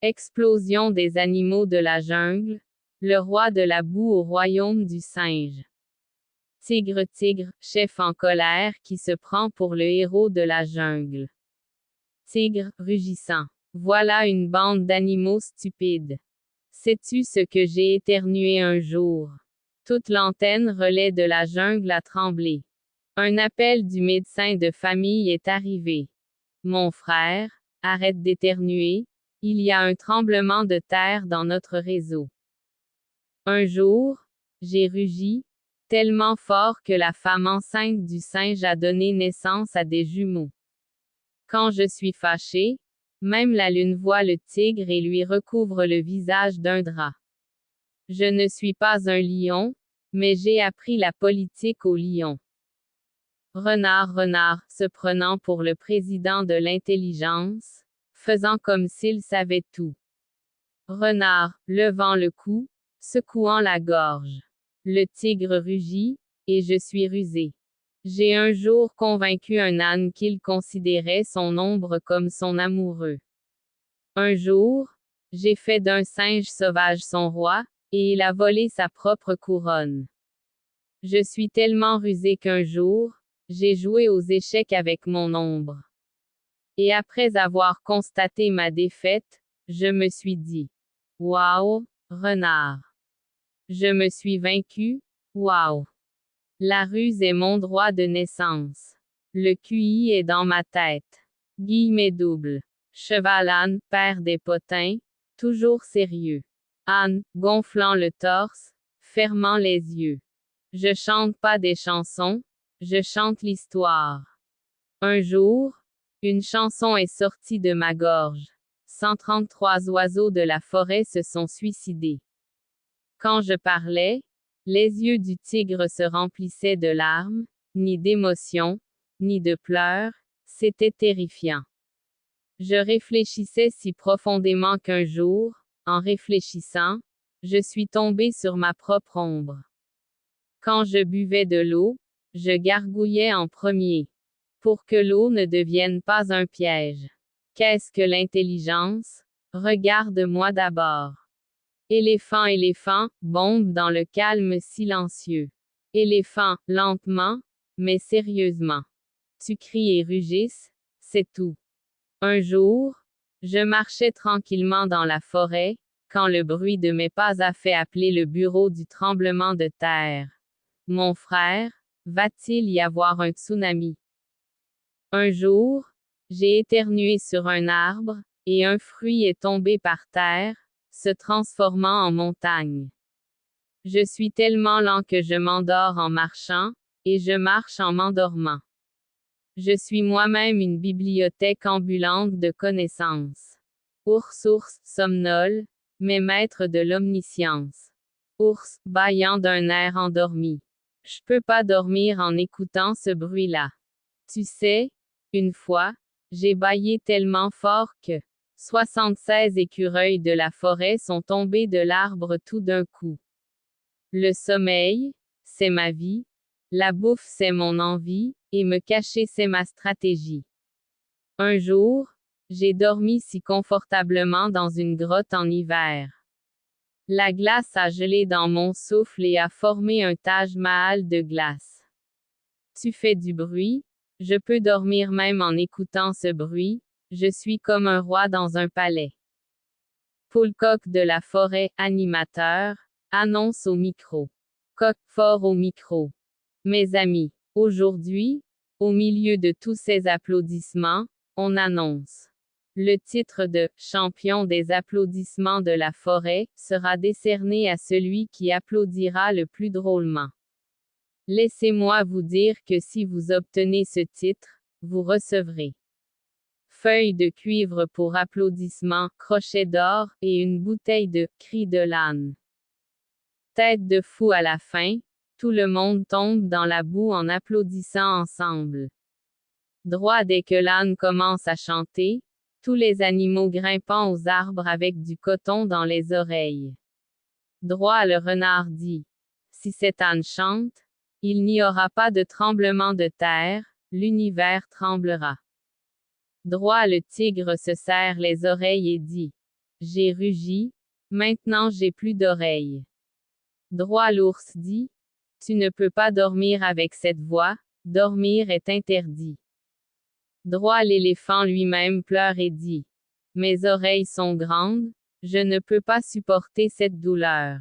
Explosion des animaux de la jungle, le roi de la boue au royaume du singe. Tigre, tigre, chef en colère qui se prend pour le héros de la jungle. Tigre, rugissant. Voilà une bande d'animaux stupides. Sais-tu ce que j'ai éternué un jour? Toute l'antenne relais de la jungle a tremblé. Un appel du médecin de famille est arrivé. Mon frère, arrête d'éternuer, il y a un tremblement de terre dans notre réseau. Un jour, j'ai rugi, tellement fort que la femme enceinte du singe a donné naissance à des jumeaux. Quand je suis fâché, même la lune voit le tigre et lui recouvre le visage d'un drap. Je ne suis pas un lion, mais j'ai appris la politique au lion. Renard, renard, se prenant pour le président de l'intelligence, faisant comme s'il savait tout. Renard, levant le cou, secouant la gorge. Le tigre rugit, et je suis rusé. J'ai un jour convaincu un âne qu'il considérait son ombre comme son amoureux. Un jour, j'ai fait d'un singe sauvage son roi, et il a volé sa propre couronne. Je suis tellement rusé qu'un jour, j'ai joué aux échecs avec mon ombre. Et après avoir constaté ma défaite, je me suis dit: Waouh, renard! Je me suis vaincu, waouh! La ruse est mon droit de naissance. Le QI est dans ma tête. Guillemets double. Cheval âne, père des potins, toujours sérieux. Âne, gonflant le torse, fermant les yeux. Je chante pas des chansons, je chante l'histoire. Un jour, une chanson est sortie de ma gorge. 133 oiseaux de la forêt se sont suicidés. Quand je parlais, les yeux du tigre se remplissaient de larmes, ni d'émotion, ni de pleurs, c'était terrifiant. Je réfléchissais si profondément qu'un jour, en réfléchissant, je suis tombé sur ma propre ombre. Quand je buvais de l'eau, je gargouillais en premier. Pour que l'eau ne devienne pas un piège. Qu'est-ce que l'intelligence? Regarde-moi d'abord. Éléphant, éléphant, bombe dans le calme silencieux. Éléphant, lentement, mais sérieusement. Tu cries et rugisses, c'est tout. Un jour, je marchais tranquillement dans la forêt, quand le bruit de mes pas a fait appeler le bureau du tremblement de terre. Mon frère, va-t-il y avoir un tsunami? Un jour, j'ai éternué sur un arbre, et un fruit est tombé par terre, se transformant en montagne. Je suis tellement lent que je m'endors en marchant, et je marche en m'endormant. Je suis moi-même une bibliothèque ambulante de connaissances. Ours, ours, somnole, mais maître de l'omniscience. Ours, bâillant d'un air endormi. Je peux pas dormir en écoutant ce bruit-là. Tu sais, une fois, j'ai bâillé tellement fort que 76 écureuils de la forêt sont tombés de l'arbre tout d'un coup. Le sommeil, c'est ma vie, la bouffe c'est mon envie, et me cacher c'est ma stratégie. Un jour, j'ai dormi si confortablement dans une grotte en hiver. La glace a gelé dans mon souffle et a formé un Taj Mahal de glace. Tu fais du bruit, je peux dormir même en écoutant ce bruit, je suis comme un roi dans un palais. Poule-coq de la forêt, animateur, annonce au micro. Coq fort au micro. Mes amis, aujourd'hui, au milieu de tous ces applaudissements, on annonce. Le titre de « champion des applaudissements de la forêt » sera décerné à celui qui applaudira le plus drôlement. Laissez-moi vous dire que si vous obtenez ce titre, vous recevrez feuille de cuivre pour applaudissements, crochet d'or, et une bouteille de « cri de l'âne ». Tête de fou à la fin, tout le monde tombe dans la boue en applaudissant ensemble. Droit dès que l'âne commence à chanter, tous les animaux grimpant aux arbres avec du coton dans les oreilles. Droit le renard dit. Si cet âne chante, il n'y aura pas de tremblement de terre, l'univers tremblera. Droit le tigre se serre les oreilles et dit. j'ai rugi, maintenant j'ai plus d'oreilles. Droit l'ours dit, tu ne peux pas dormir avec cette voix, dormir est interdit. Droit l'éléphant lui-même pleure et dit, mes oreilles sont grandes, je ne peux pas supporter cette douleur.